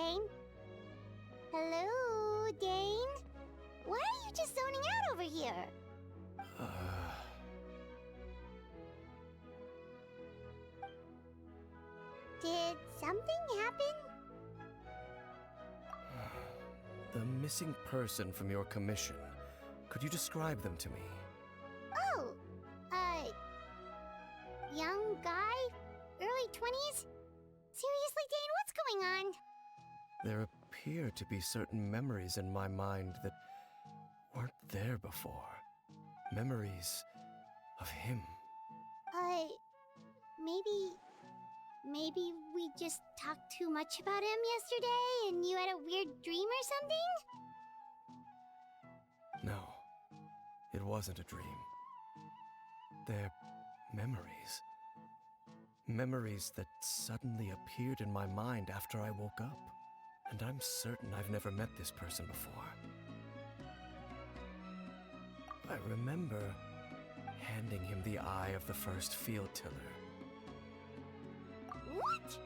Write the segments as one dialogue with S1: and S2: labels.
S1: Dane. Hello, Dane. Why are you just zoning out over here? Did something happen?
S2: The missing person from your commission. Could you describe them to me?
S1: Oh, young guy, early 20s? Seriously, Dane, what's going on?
S2: There appear to be certain memories in my mind that weren't there before. Memories of him.
S1: Maybe we just talked too much about him yesterday and you had a weird dream or something?
S2: No, it wasn't a dream. They're memories. Memories that suddenly appeared in my mind after I woke up. And I'm certain I've never met this person before. I remember handing him the eye of the first field tiller.
S1: What?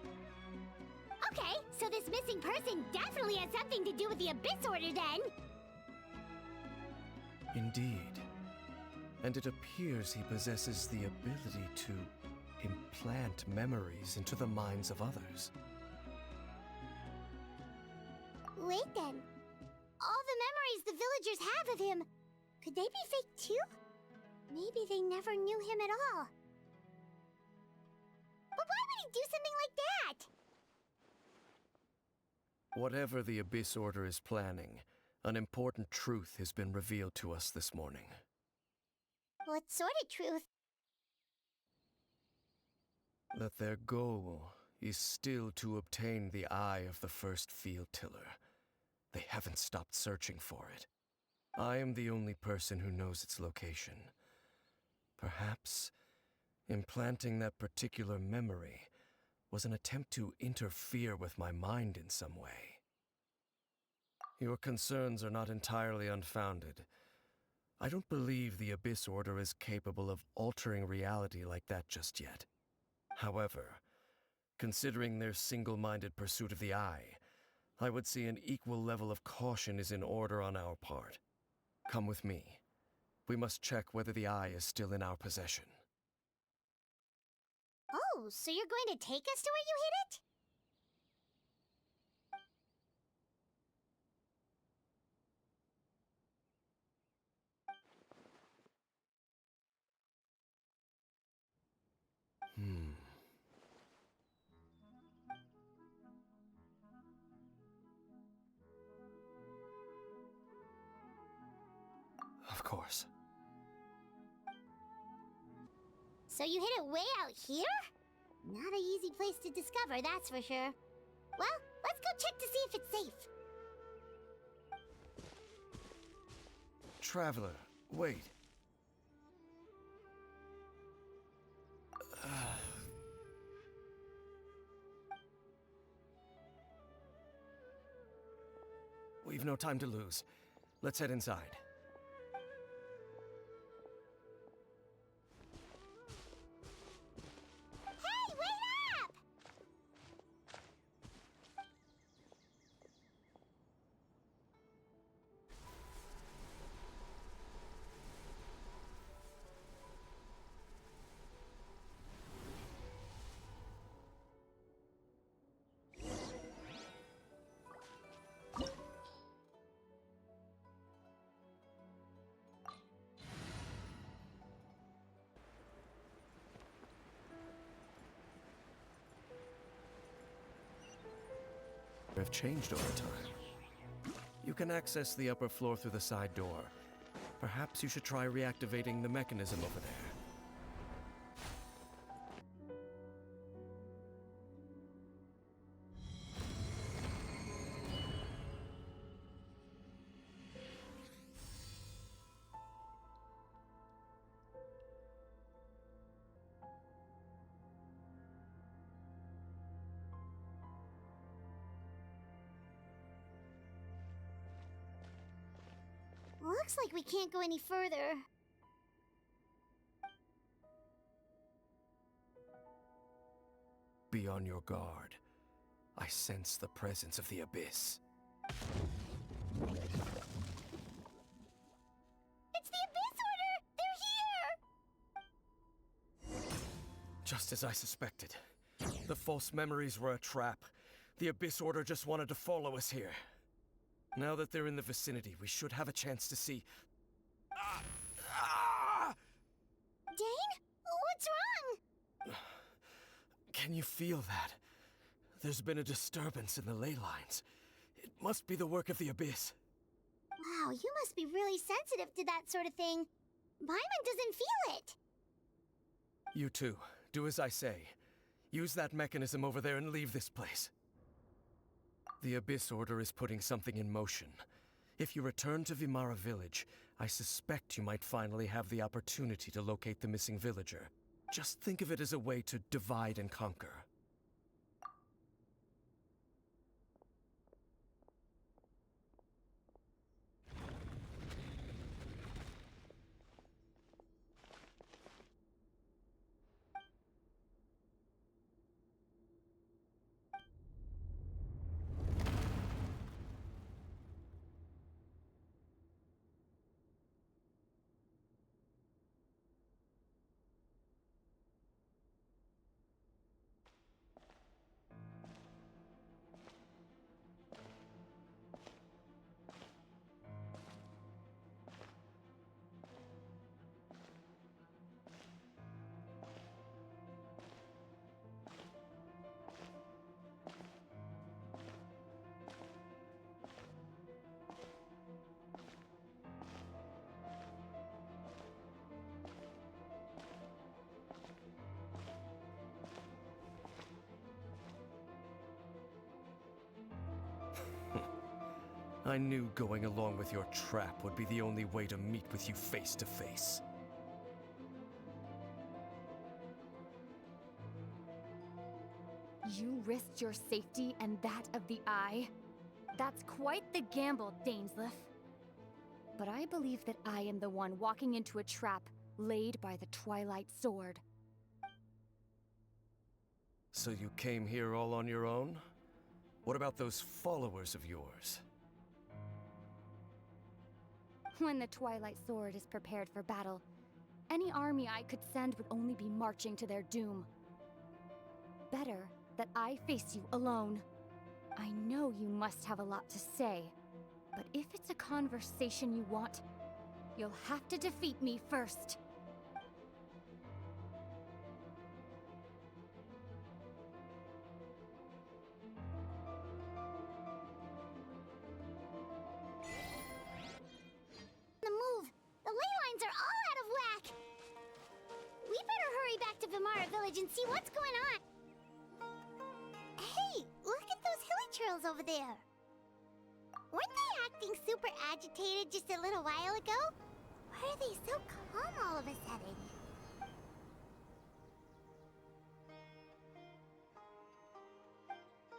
S1: Okay, so this missing person definitely has something to do with the Abyss Order then!
S2: Indeed. And it appears he possesses the ability to implant memories into the minds of others.
S1: Wait then. All the memories the villagers have of him, could they be fake too? Maybe they never knew him at all. But why would he do something like that?
S2: Whatever the Abyss Order is planning, an important truth has been revealed to us this morning.
S1: What sort of truth?
S2: That their goal is still to obtain the eye of the first field tiller. They haven't stopped searching for it. I am the only person who knows its location. Perhaps implanting that particular memory was an attempt to interfere with my mind in some way. Your concerns are not entirely unfounded. I don't believe the Abyss Order is capable of altering reality like that just yet. However, considering their single-minded pursuit of the eye, I would say an equal level of caution is in order on our part. Come with me. We must check whether the eye is still in our possession.
S1: Oh, so you're going to take us to where you hid it?
S2: Of course.
S1: So you hid it way out here? Not an easy place to discover, that's for sure. Well, let's go check to see if it's safe.
S2: Traveler, wait. We've no time to lose. Let's head inside.
S1: Hey, wait up!
S2: Have changed over time. You can access the upper floor through the side door. Perhaps you should try reactivating the mechanism over there.
S1: Looks like we can't go any further.
S2: Be on your guard. I sense the presence of the Abyss.
S1: It's the Abyss Order! They're here!
S2: Just as I suspected. The false memories were a trap. The Abyss Order just wanted to follow us here. Now that they're in the vicinity, we should have a chance to see...
S1: Dane? What's wrong?
S2: Can you feel that? There's been a disturbance in the ley lines. It must be the work of the Abyss.
S1: Wow, you must be really sensitive to that sort of thing. Paimon doesn't feel it.
S2: You too. Do as I say. Use that mechanism over there and leave this place. The Abyss Order is putting something in motion. If you return to Vimara Village, I suspect you might finally have the opportunity to locate the missing villager. Just think of it as a way to divide and conquer. I knew going along with your trap would be the only way to meet with you face to face.
S3: You risked your safety and that of the Eye? That's quite the gamble, Dainsleif. But I believe that I am the one walking into a trap laid by the Twilight Sword.
S2: So you came here all on your own? What about those followers of yours?
S3: When the Twilight Sword is prepared for battle, any army I could send would only be marching to their doom. Better that I face you alone. I know you must have a lot to say, but if it's a conversation you want, you'll have to defeat me first.
S1: The move! The ley lines are all out of whack! We better hurry back to Vimara Village and see what's going on! Hey, look at those hilly trails over there! Weren't they acting super agitated just a little while ago? Why are they so calm all of a sudden?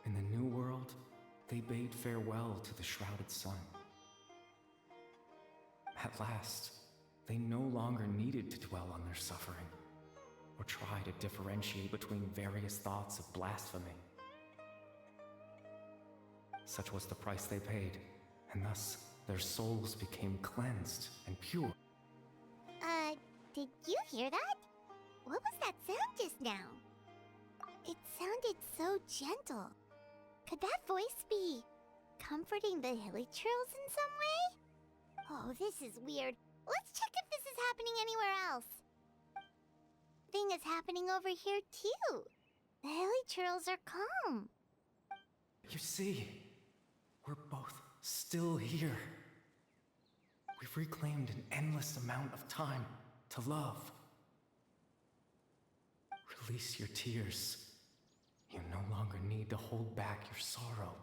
S4: In the New World, they bade farewell to the shrouded sun. At last, they no longer needed to dwell on their suffering, or try to differentiate between various thoughts of blasphemy. Such was the price they paid, and thus their souls became cleansed and pure.
S1: Did you hear that? What was that sound just now? It sounded so gentle. Could that voice be comforting the hilly trails in some way? Oh, this is weird. Let's check if this is happening anywhere else. Thing is happening over here too. The hilly trails are calm.
S4: You see, we're both still here. We've reclaimed an endless amount of time to love. Release your tears. You no longer need to hold back your sorrow.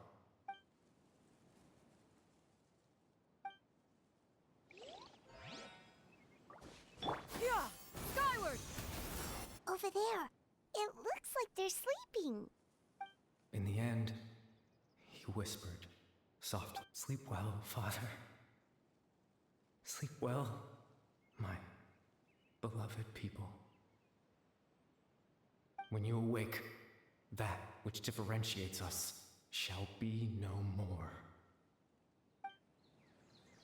S3: Yeah! Skyward!
S1: Over there. It looks like they're sleeping.
S4: In the end, he whispered softly, "Sleep well, Father. Sleep well, my beloved people. When you awake, that which differentiates us shall be no more.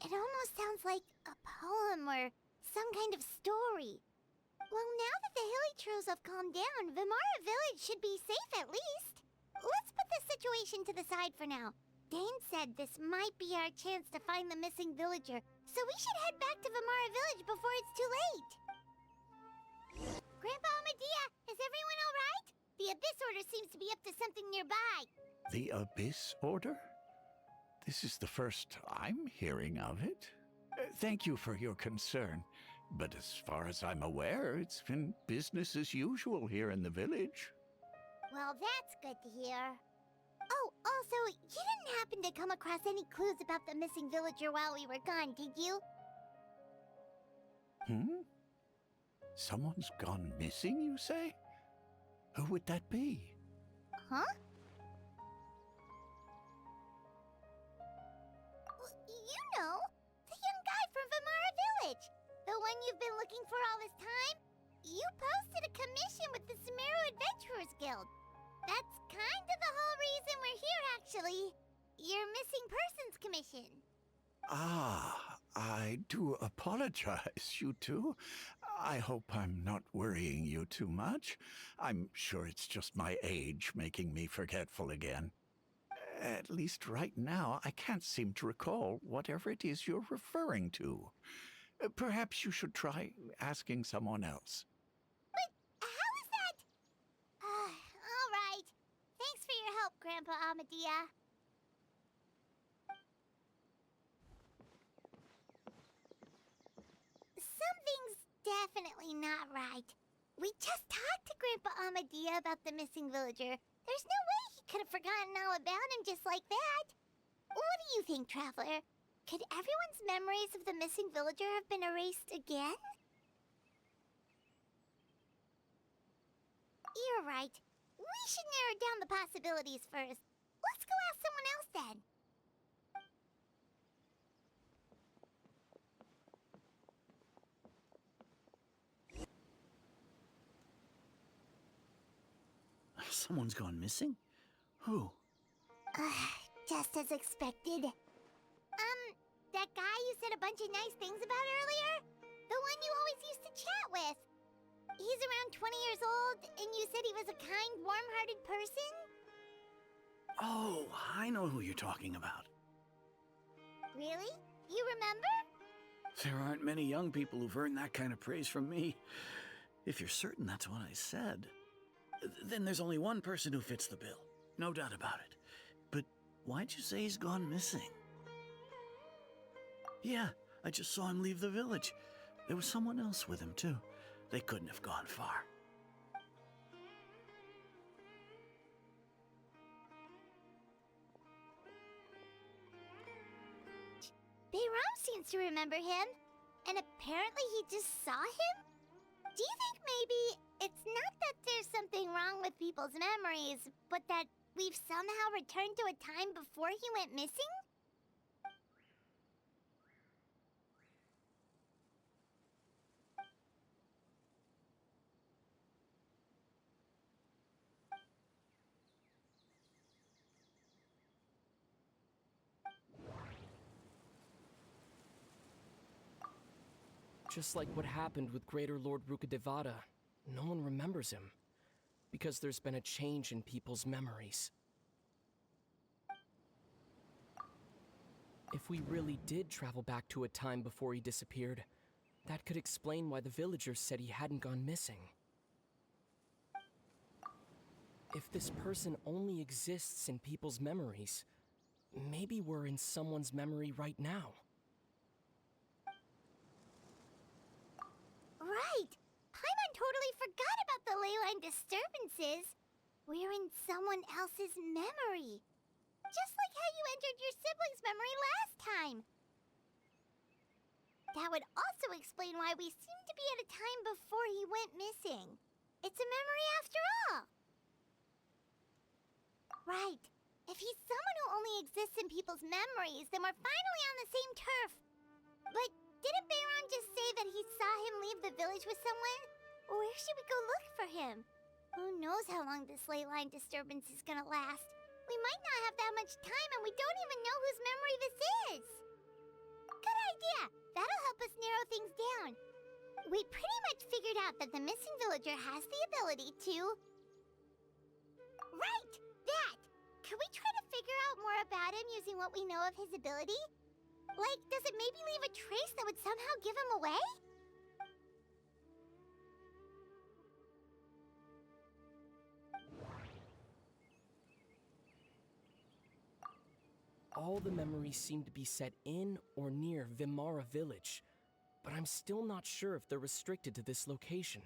S1: It almost sounds like a poem or some kind of story. Well, now that the Hilly have calmed down, Vimara Village should be safe at least. Let's put this situation to the side for now. Dane said this might be our chance to find the missing villager, so we should head back to Vimara Village before it's too late. Grandpa Medea, is everyone all right? The Abyss Order seems to be up to something nearby.
S5: The Abyss Order? This is the first I'm hearing of it. Thank you for your concern, but as far as I'm aware, it's been business as usual here in the village.
S1: Well, that's good to hear. Oh, also, you didn't happen to come across any clues about the missing villager while we were gone, did you?
S5: Someone's gone missing, you say? Who would that be?
S1: Huh? You know, the young guy from Vimara Village. The one you've been looking for all this time. You posted a commission with the Sumeru Adventurers Guild. That's kind of the whole reason we're here, actually. Your missing persons commission.
S5: Ah, I do apologize, you two. I hope I'm not worrying you too much. I'm sure it's just my age making me forgetful again. At least right now, I can't seem to recall whatever it is you're referring to. Perhaps you should try asking someone else.
S1: But how is that? All right. Thanks for your help, Grandpa Amadea. Something's definitely not right. We just talked to Grandpa Amadea about the missing villager. There's no way he could have forgotten all about him just like that. What do you think, Traveler? Could everyone's memories of the missing villager have been erased again? You're right. We should narrow down the possibilities first. Let's go ask someone else then.
S6: Someone's gone missing? Who?
S1: Just as expected. That guy you said a bunch of nice things about earlier? The one you always used to chat with. He's around 20 years old, and you said he was a kind, warm-hearted person?
S6: Oh, I know who you're talking about.
S1: Really? You remember?
S6: There aren't many young people who've earned that kind of praise from me. If you're certain that's what I said, then there's only one person who fits the bill. No doubt about it. But why'd you say he's gone missing? Yeah, I just saw him leave the village. There was someone else with him, too. They couldn't have gone far.
S1: Bayram seems to remember him, and apparently he just saw him? Do you think maybe it's not that there's something wrong with people's memories, but that we've somehow returned to a time before he went missing?
S7: Just like what happened with Greater Lord Rukkhadevata, no one remembers him, because there's been a change in people's memories. If we really did travel back to a time before he disappeared, that could explain why the villagers said he hadn't gone missing. If this person only exists in people's memories, maybe we're in someone's memory right now.
S1: Right! Paimon totally forgot about the leyline disturbances. We're in someone else's memory. Just like how you entered your sibling's memory last time. That would also explain why we seem to be at a time before he went missing. It's a memory after all. Right. If he's someone who only exists in people's memories, then we're finally on the same turf. But didn't Bayron just say that he saw him leave the village with someone? Where should we go look for him? Who knows how long this ley line disturbance is gonna last? We might not have that much time and we don't even know whose memory this is. Good idea! That'll help us narrow things down. We pretty much figured out that the missing villager has the ability to... Right! That! Can we try to figure out more about him using what we know of his ability? Like, does it maybe leave a trace that would somehow give him away?
S7: All the memories seem to be set in or near Vimara village, but I'm still not sure if they're restricted to this location.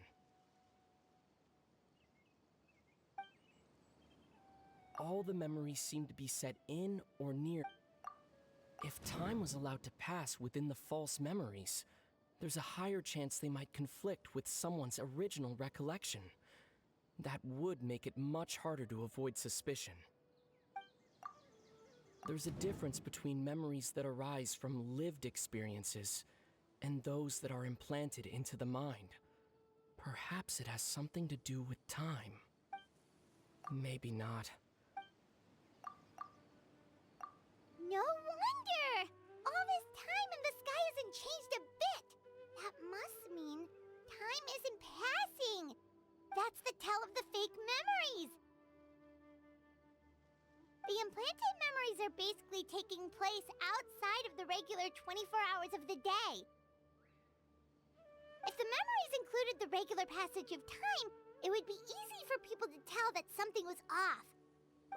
S7: All the memories seem to be set in or near... If time was allowed to pass within the false memories, there's a higher chance they might conflict with someone's original recollection. That would make it much harder to avoid suspicion. There's a difference between memories that arise from lived experiences and those that are implanted into the mind. Perhaps it has something to do with time. Maybe not.
S1: No wonder! All this time and the sky hasn't changed a bit! That must mean time isn't passing! That's the tell of the fake memories! The implanted memories are basically taking place outside of the regular 24 hours of the day. If the memories included the regular passage of time, it would be easy for people to tell that something was off.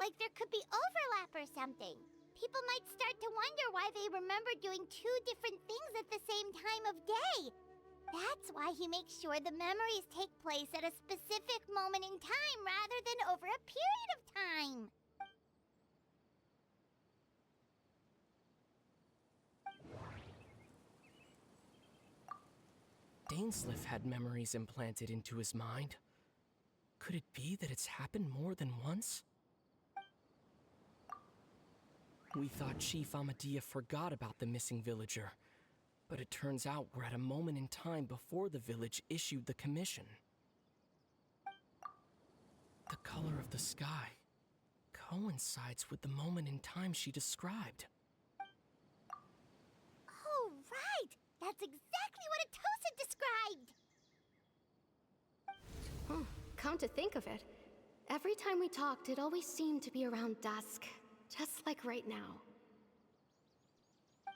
S1: Like there could be overlap or something. People might start to wonder why they remember doing two different things at the same time of day. That's why he makes sure the memories take place at a specific moment in time rather than over a period of time.
S7: Dainsleif had memories implanted into his mind. Could it be that it's happened more than once? We thought Chief Amadea forgot about the missing villager, but it turns out we're at a moment in time before the village issued the commission. The color of the sky coincides with the moment in time she described.
S1: Oh, right! That's exactly what Atosa described!
S8: Come to think of it, every time we talked, it always seemed to be around dusk, just like right now.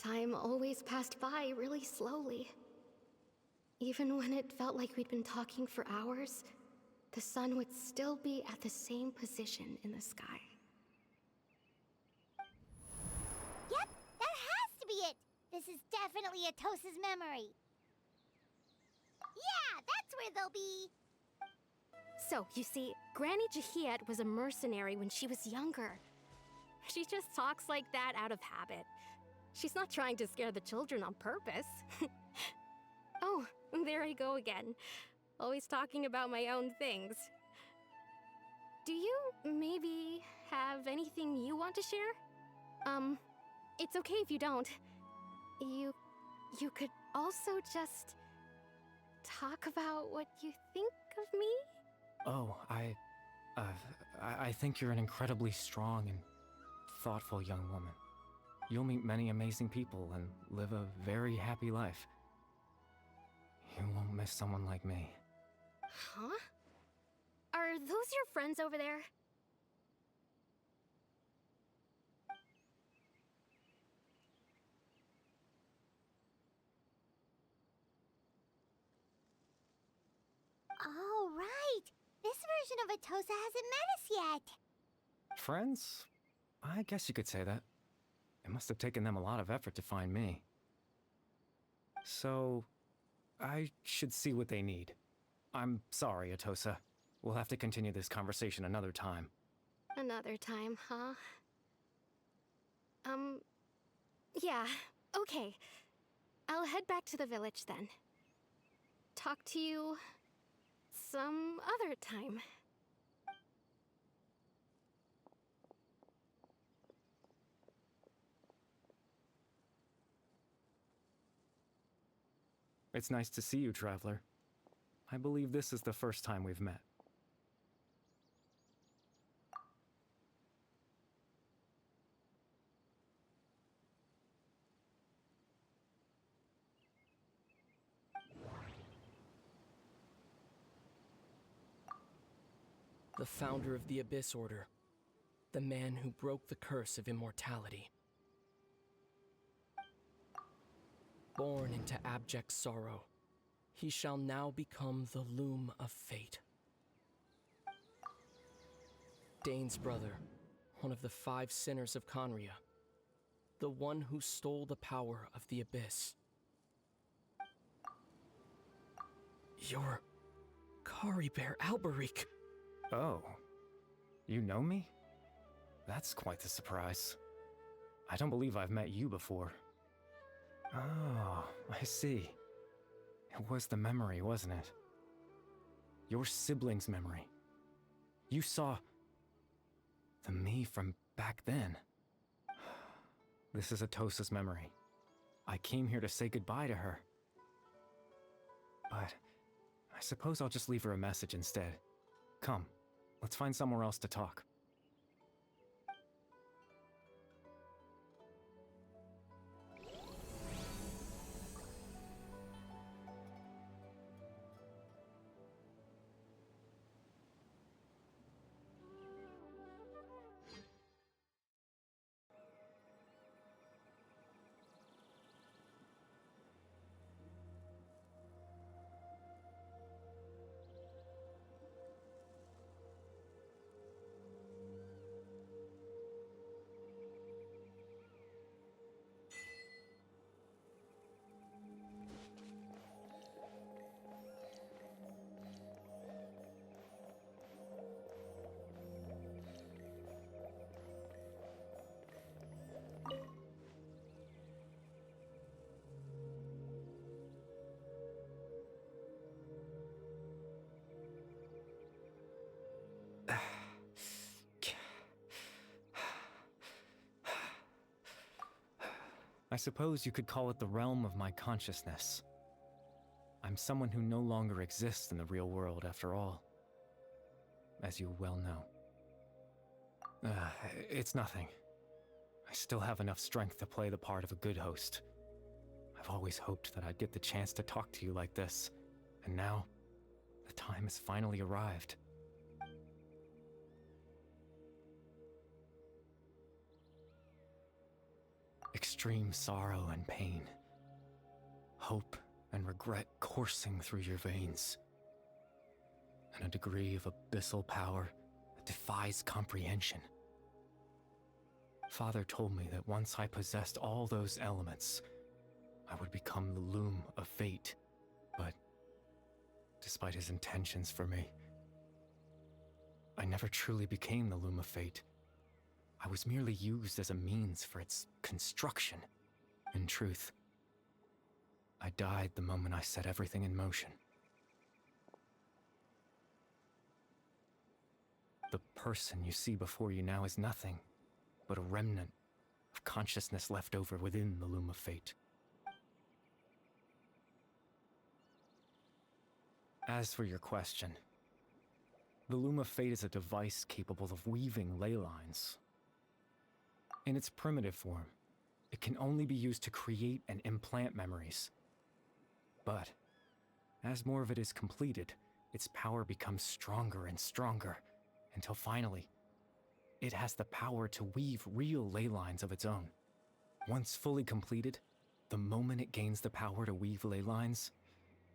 S8: Time always passed by really slowly. Even when it felt like we'd been talking for hours, the sun would still be at the same position in the sky.
S1: Yep, that has to be it! This is definitely Atosa's memory. Yeah, that's where they'll be.
S8: So, you see, Granny Jahiet was a mercenary when she was younger. She just talks like that out of habit. She's not trying to scare the children on purpose. Oh, there I go again. Always talking about my own things. Do you maybe have anything you want to share? It's okay if you don't. You could also just talk about what you think of me?
S4: Oh, I think you're an incredibly strong and thoughtful young woman. You'll meet many amazing people and live a very happy life. You won't miss someone like me.
S8: Huh? Are those your friends over there?
S1: Oh, right! This version of Atosa hasn't met us yet!
S4: Friends? I guess you could say that. It must have taken them a lot of effort to find me. So, I should see what they need. I'm sorry, Atosa. We'll have to continue this conversation another time.
S8: Another time, huh? Yeah, okay. I'll head back to the village then. Talk to you some other time.
S4: It's nice to see you, Traveler. I believe this is the first time we've met.
S7: the founder of the Abyss Order, the man who broke the curse of immortality. Born into abject sorrow, he shall now become the Loom of Fate. Dane's brother, one of the 5 sinners of Conria, the one who stole the power of the Abyss. You're Kari Bear Alberic.
S4: Oh, you know me? That's quite the surprise. I don't believe I've met you before. Oh, I see. It was the memory, wasn't it? Your sibling's memory. You saw the me from back then. This is Atosa's memory. I came here to say goodbye to her. But I suppose I'll just leave her a message instead. Come, let's find somewhere else to talk. I suppose you could call it the realm of my consciousness. I'm someone who no longer exists in the real world, after all. As you well know. It's nothing. I still have enough strength to play the part of a good host. I've always hoped that I'd get the chance to talk to you like this, and now, the time has finally arrived. Extreme sorrow and pain. Hope and regret coursing through your veins. And a degree of abyssal power that defies comprehension. Father told me that once I possessed all those elements, I would become the Loom of Fate. But, despite his intentions for me, I never truly became the Loom of Fate. I was merely used as a means for its construction. In truth, I died the moment I set everything in motion. The person you see before you now is nothing but a remnant of consciousness left over within the Loom of Fate. As for your question, the Loom of Fate is a device capable of weaving ley lines. In its primitive form, it can only be used to create and implant memories. But, as more of it is completed, its power becomes stronger and stronger, until finally, it has the power to weave real ley lines of its own. Once fully completed, the moment it gains the power to weave ley lines,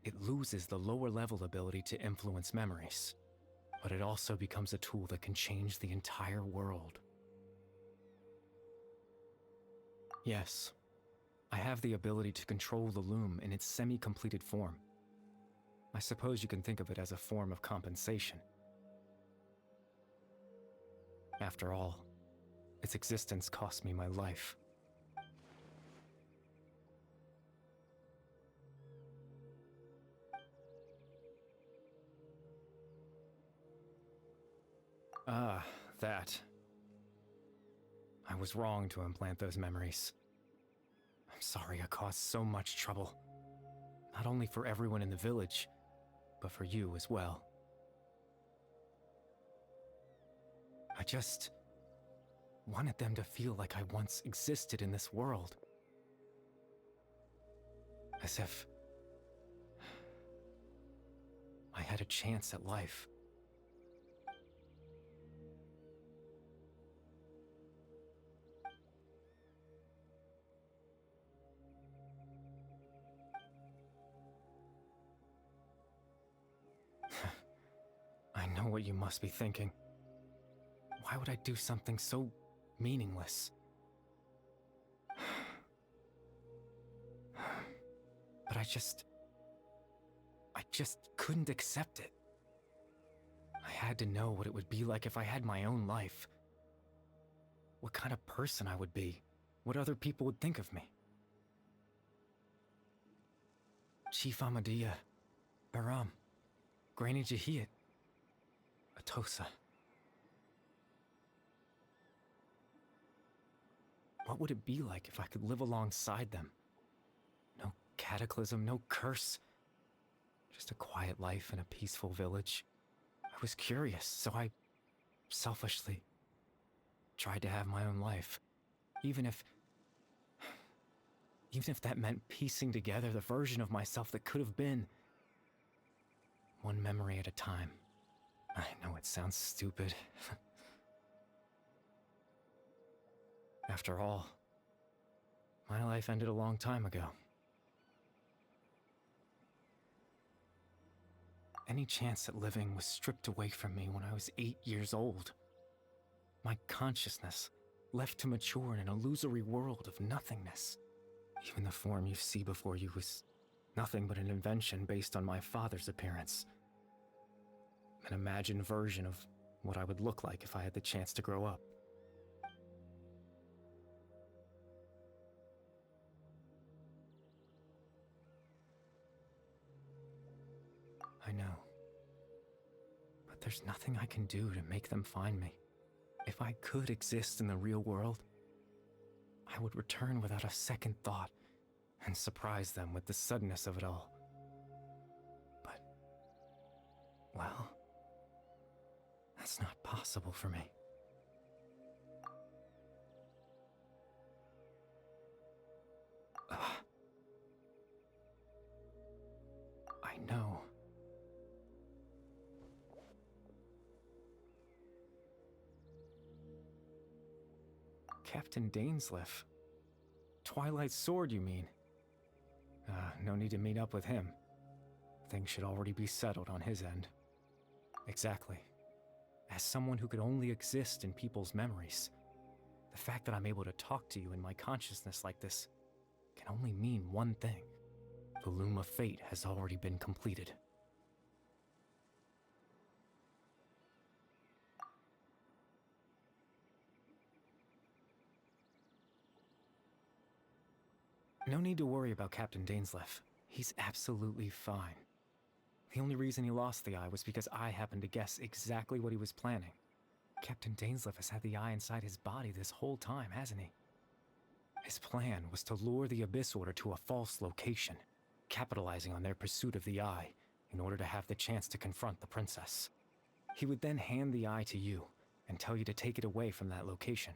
S4: it loses the lower level ability to influence memories. But it also becomes a tool that can change the entire world. Yes, I have the ability to control the Loom in its semi-completed form. I suppose you can think of it as a form of compensation. After all, its existence cost me my life. Ah, that. I was wrong to implant those memories. I'm sorry I caused so much trouble. Not only for everyone in the village, but for you as well. I just wanted them to feel like I once existed in this world. As if I had a chance at life. know what you must be thinking. Why would I do something so meaningless? But I just couldn't accept it. I had to know what it would be like if I had my own life. What kind of person I would be. What other people would think of me. Chief Amadia, Baram, Granny Jahiat, Atosa. What would it be like if I could live alongside them? No cataclysm, no curse. Just a quiet life in a peaceful village. I was curious, so I selfishly tried to have my own life. Even if that meant piecing together the version of myself that could have been. One memory at a time. I know it sounds stupid. After all, my life ended a long time ago. Any chance at living was stripped away from me when I was 8 years old. My consciousness left to mature in an illusory world of nothingness. Even the form you see before you was nothing but an invention based on my father's appearance. An imagined version of what I would look like if I had the chance to grow up. I know. But there's nothing I can do to make them find me. If I could exist in the real world, I would return without a second thought and surprise them with the suddenness of it all. But, well, that's not possible for me. I know. Captain Dainsleif. Twilight Sword, you mean? No need to meet up with him. Things should already be settled on his end. Exactly. As someone who could only exist in people's memories, the fact that I'm able to talk to you in my consciousness like this can only mean one thing. The Loom of Fate has already been completed. No need to worry about Captain Dainsleif. He's absolutely fine. The only reason he lost the eye was because I happened to guess exactly what he was planning. Captain Dainsleif has had the eye inside his body this whole time, hasn't he? His plan was to lure the Abyss Order to a false location, capitalizing on their pursuit of the eye in order to have the chance to confront the princess. He would then hand the eye to you and tell you to take it away from that location.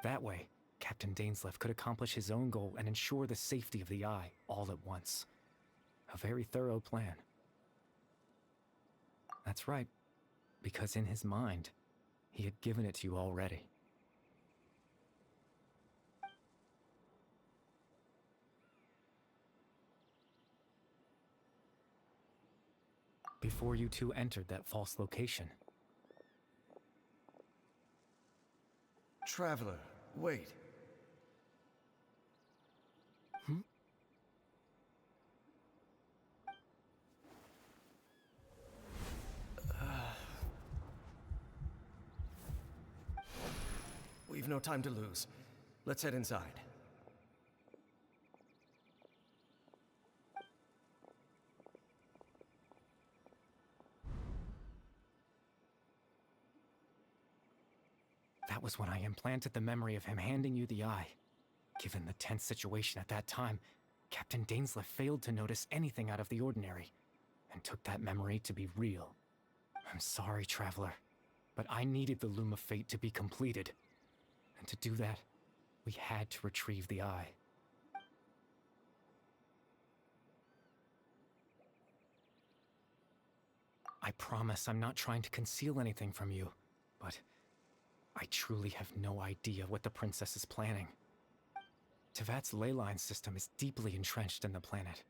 S4: That way, Captain Dainsleif could accomplish his own goal and ensure the safety of the eye all at once. A very thorough plan. That's right, because in his mind, he had given it to you already. Before you two entered that false location.
S2: Traveler, wait. We've no time to lose. Let's head inside.
S4: That was when I implanted the memory of him handing you the eye. Given the tense situation at that time, Captain Dainsleif failed to notice anything out of the ordinary, and took that memory to be real. I'm sorry, Traveler, but I needed the Loom of Fate to be completed. And to do that, we had to retrieve the eye. I promise I'm not trying to conceal anything from you, but I truly have no idea what the princess is planning. Tevat's ley line system is deeply entrenched in the planet.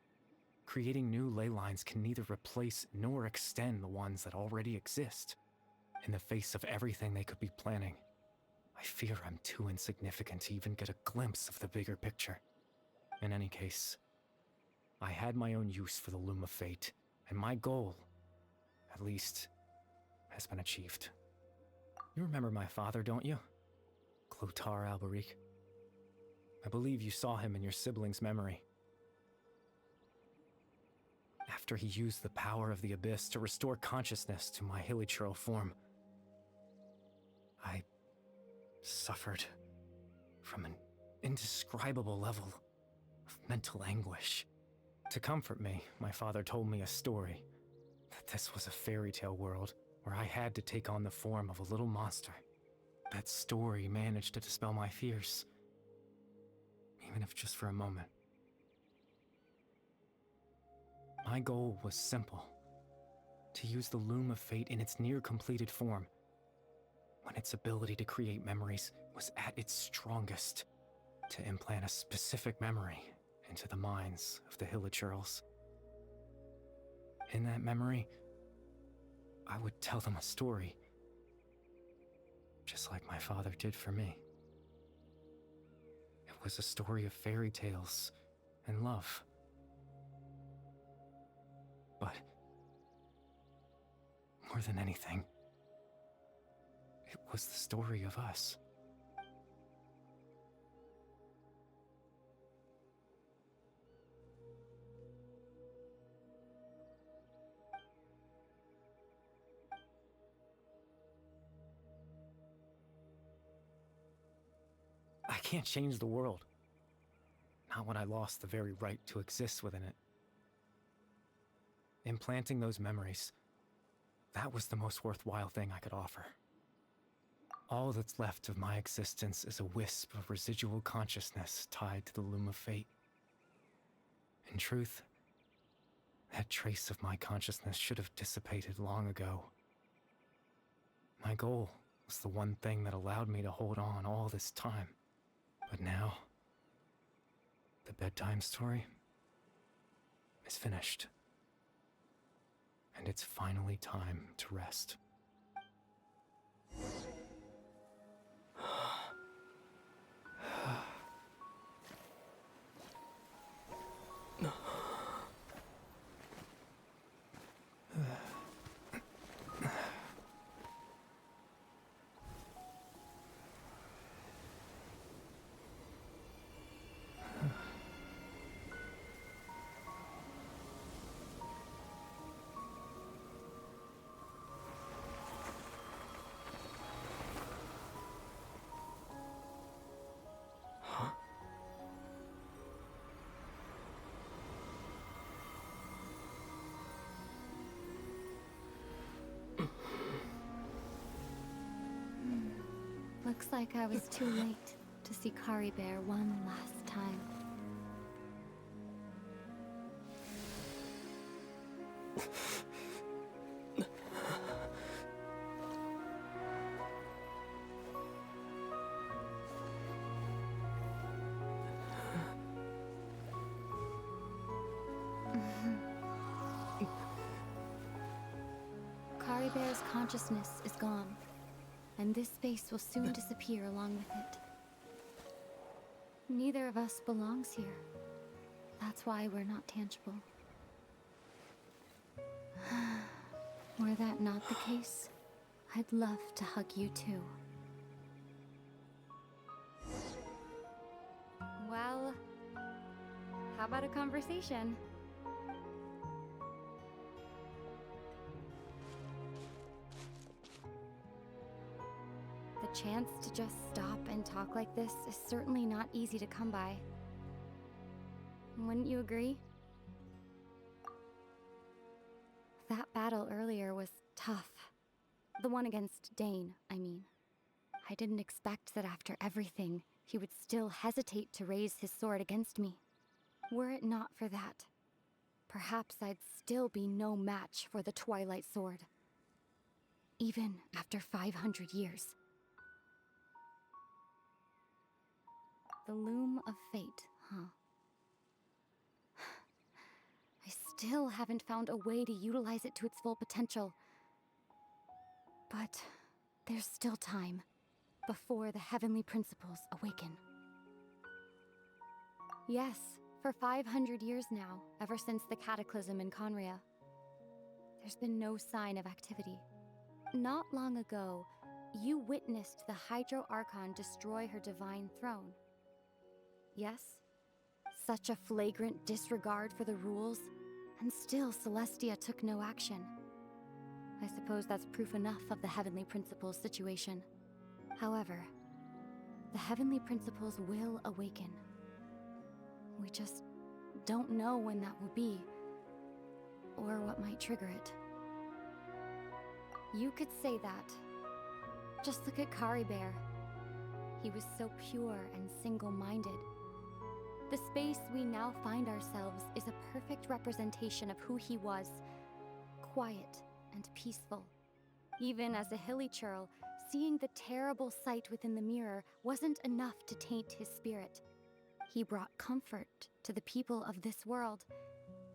S4: Creating new ley lines can neither replace nor extend the ones that already exist. In the face of everything they could be planning, I fear I'm too insignificant to even get a glimpse of the bigger picture. In any case, I had my own use for the Loom of Fate, and my goal, at least, has been achieved. You remember my father, don't you? Clotar Alberic. I believe you saw him in your sibling's memory. After he used the power of the Abyss to restore consciousness to my hilichurl form, I suffered from an indescribable level of mental anguish. To comfort me, my father told me a story, that this was a fairy tale world where I had to take on the form of a little monster. That story managed to dispel my fears, even if just for a moment. My goal was simple: to use the Loom of Fate in its near-completed form, when its ability to create memories was at its strongest, to implant a specific memory into the minds of the hilichurls. In that memory, I would tell them a story, just like my father did for me. It was a story of fairy tales and love. But more than anything, it was the story of us. I can't change the world. Not when I lost the very right to exist within it. Implanting those memories, that was the most worthwhile thing I could offer. All that's left of my existence is a wisp of residual consciousness tied to the Loom of Fate. In truth, that trace of my consciousness should have dissipated long ago. My goal was the one thing that allowed me to hold on all this time. But now, the bedtime story is finished. And it's finally time to rest.
S3: Looks like I was too late to see Kari Bear one last time. Kari Bear's consciousness is gone, and this space will soon disappear along with it. Neither of us belongs here. That's why we're not tangible. Were that not the case, I'd love to hug you too. Well, how about a conversation? The chance to just stop and talk like this is certainly not easy to come by. Wouldn't you agree? That battle earlier was tough. The one against Dane, I mean. I didn't expect that after everything, he would still hesitate to raise his sword against me. Were it not for that, perhaps I'd still be no match for the Twilight Sword. Even after 500 years. The Loom of Fate, huh? I still haven't found a way to utilize it to its full potential. But there's still time before the heavenly principles awaken. Yes, for 500 years now, ever since the cataclysm in Conria, there's been no sign of activity. Not long ago, you witnessed the Hydro Archon destroy her divine throne. Yes? Such a flagrant disregard for the rules, and still Celestia took no action. I suppose that's proof enough of the Heavenly Principles situation. However, the Heavenly Principles will awaken. We just don't know when that will be, or what might trigger it. You could say that. Just look at Caribert. He was so pure and single-minded. The space we now find ourselves is a perfect representation of who he was. Quiet and peaceful. Even as a hilly churl, seeing the terrible sight within the mirror wasn't enough to taint his spirit. He brought comfort to the people of this world,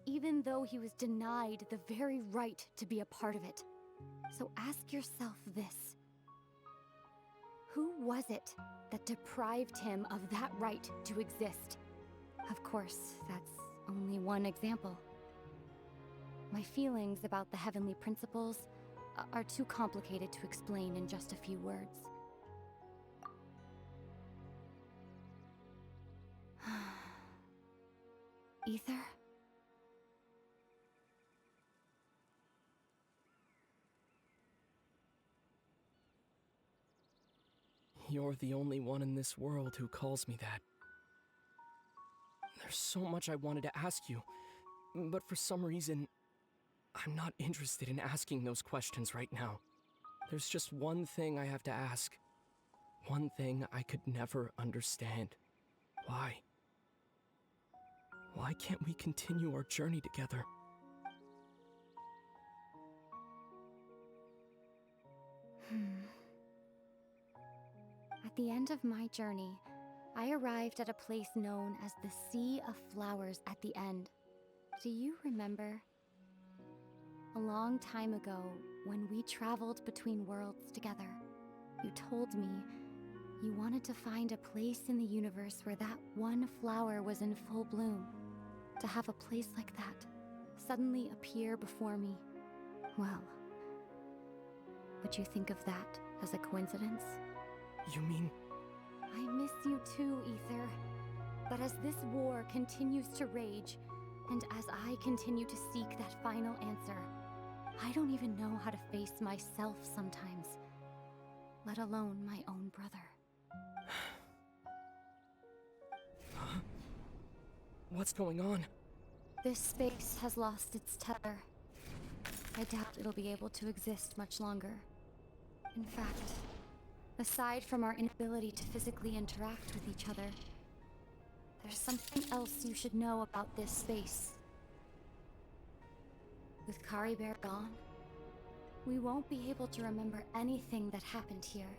S3: even though he was denied the very right to be a part of it. So ask yourself this. Who was it that deprived him of that right to exist? Of course, that's only one example. My feelings about the heavenly principles are too complicated to explain in just a few words. Ether?
S7: You're the only one in this world who calls me that. There's so much I wanted to ask you, but for some reason, I'm not interested in asking those questions right now. There's just one thing I have to ask. One thing I could never understand. Why? Why can't we continue our journey together?
S3: At the end of my journey, I arrived at a place known as the Sea of Flowers at the end. Do you remember? A long time ago, when we traveled between worlds together, you told me you wanted to find a place in the universe where that one flower was in full bloom. To have a place like that suddenly appear before me. Well, would you think of that as a coincidence?
S7: You mean...
S3: I miss you too, Ether. But as this war continues to rage, and as I continue to seek that final answer, I don't even know how to face myself sometimes, let alone my own brother.
S7: What's going on?
S3: This space has lost its tether. I doubt it'll be able to exist much longer. In fact, aside from our inability to physically interact with each other, there's something else you should know about this space. With Caribert gone, we won't be able to remember anything that happened here.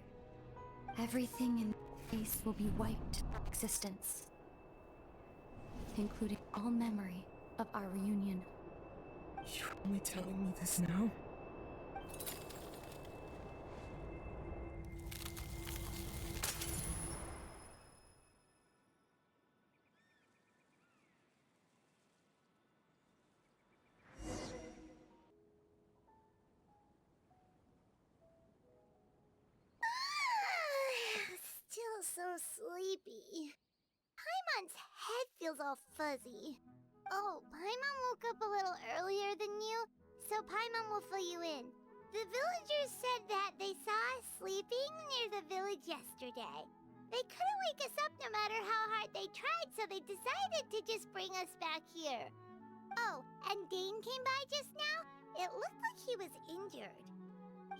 S3: Everything in space will be wiped from existence, including all memory of our reunion.
S7: You're only telling me this now?
S1: Still so sleepy. Paimon's head feels all fuzzy. Oh, Paimon woke up a little earlier than you, so Paimon will fill you in. The villagers said that they saw us sleeping near the village yesterday. They couldn't wake us up no matter how hard they tried, so they decided to just bring us back here. Oh, and Dane came by just now. It looked like he was injured.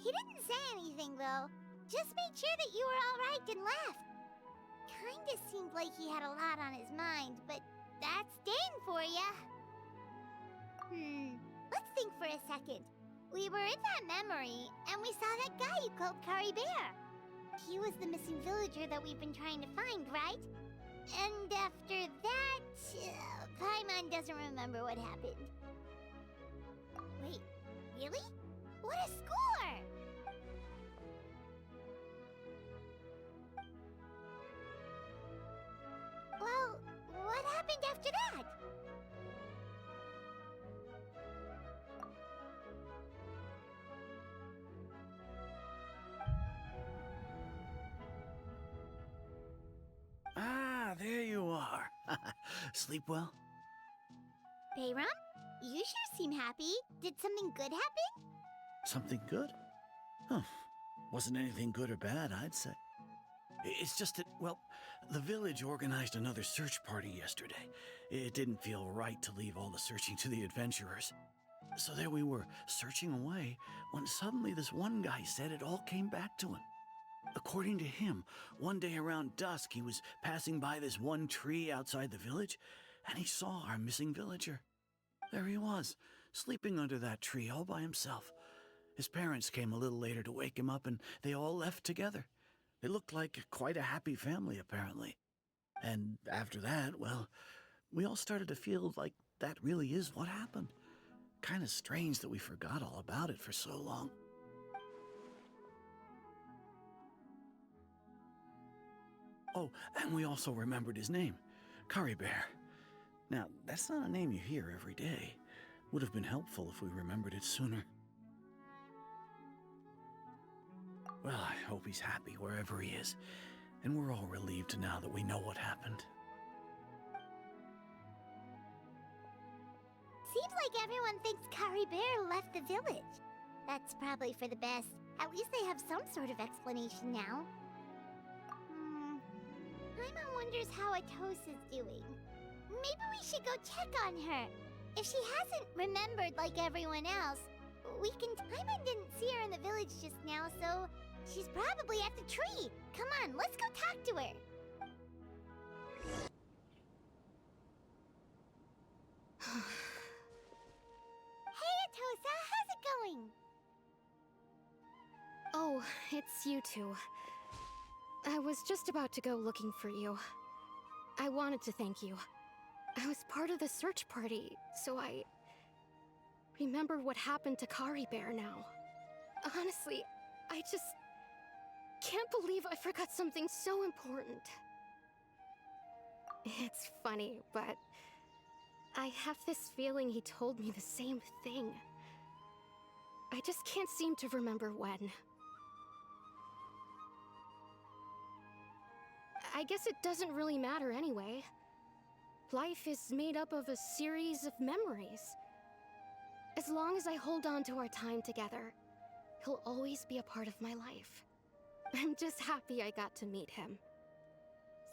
S1: He didn't say anything, though. Just made sure that you were all right and left. Kinda seemed like he had a lot on his mind, but that's Dane for ya. Let's think for a second. We were in that memory, and we saw that guy you called Caribert. He was the missing villager that we've been trying to find, right? And after that, Paimon doesn't remember what happened. Really? What a score! Well, what happened after that?
S6: Ah, there you are. Sleep well?
S1: Bayram, you sure seem happy. Did something good happen?
S6: Something good? Huh. Wasn't anything good or bad, I'd say. It's just that, well, the village organized another search party yesterday. It didn't feel right to leave all the searching to the adventurers. So there we were, searching away, when suddenly this one guy said it all came back to him. According to him, one day around dusk, he was passing by this one tree outside the village, and he saw our missing villager. There he was, sleeping under that tree all by himself. His parents came a little later to wake him up, and they all left together. They looked like quite a happy family, apparently. And after that, well, we all started to feel like that really is what happened. Kind of strange that we forgot all about it for so long. Oh, and we also remembered his name, Curry Bear. Now, that's not a name you hear every day. Would have been helpful if we remembered it sooner. Well, I hope he's happy wherever he is, and we're all relieved now that we know what happened.
S1: Seems like everyone thinks Curry Bear left the village. That's probably for the best. At least they have some sort of explanation now. Paimon wonders how Atosa's doing. Maybe we should go check on her. If she hasn't remembered like everyone else, we can... Paimon didn't see her in the village just now, so she's probably at the tree. Come on, let's go talk to her. Hey, Atosa, how's it going?
S8: Oh, it's you two. I was just about to go looking for you. I wanted to thank you. I was part of the search party, so I remember what happened to Curry Bear now. Honestly, I just can't believe I forgot something so important. It's funny, but I have this feeling he told me the same thing. I just can't seem to remember when. I guess it doesn't really matter anyway. Life is made up of a series of memories. As long as I hold on to our time together, he'll always be a part of my life. I'm just happy I got to meet him.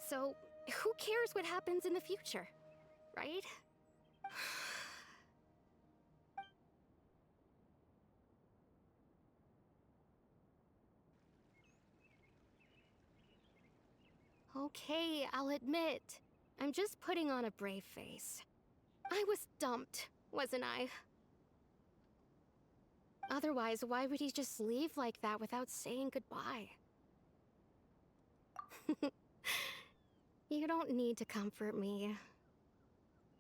S8: So, who cares what happens in the future, right? Okay, I'll admit, I'm just putting on a brave face. I was dumped, wasn't I? Otherwise, why would he just leave like that without saying goodbye? You don't need to comfort me.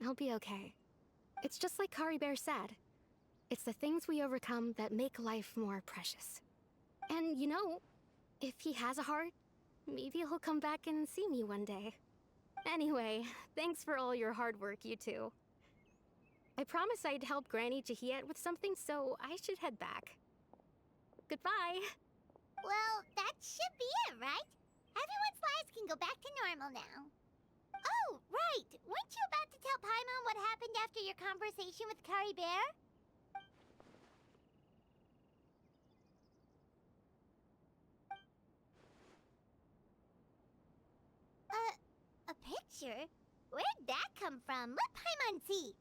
S8: I'll be okay. It's just like Curry Bear said. It's the things we overcome that make life more precious. And you know, if he has a heart, maybe he'll come back and see me one day. Anyway, thanks for all your hard work, you two. I promised I'd help Granny Jahiet with something, so I should head back. Goodbye.
S1: Well, that should be it, right? Everyone's lives can go back to normal now. Oh, right! Weren't you about to tell Paimon what happened after your conversation with Curry Bear? A picture? Where'd that come from? Let Paimon see.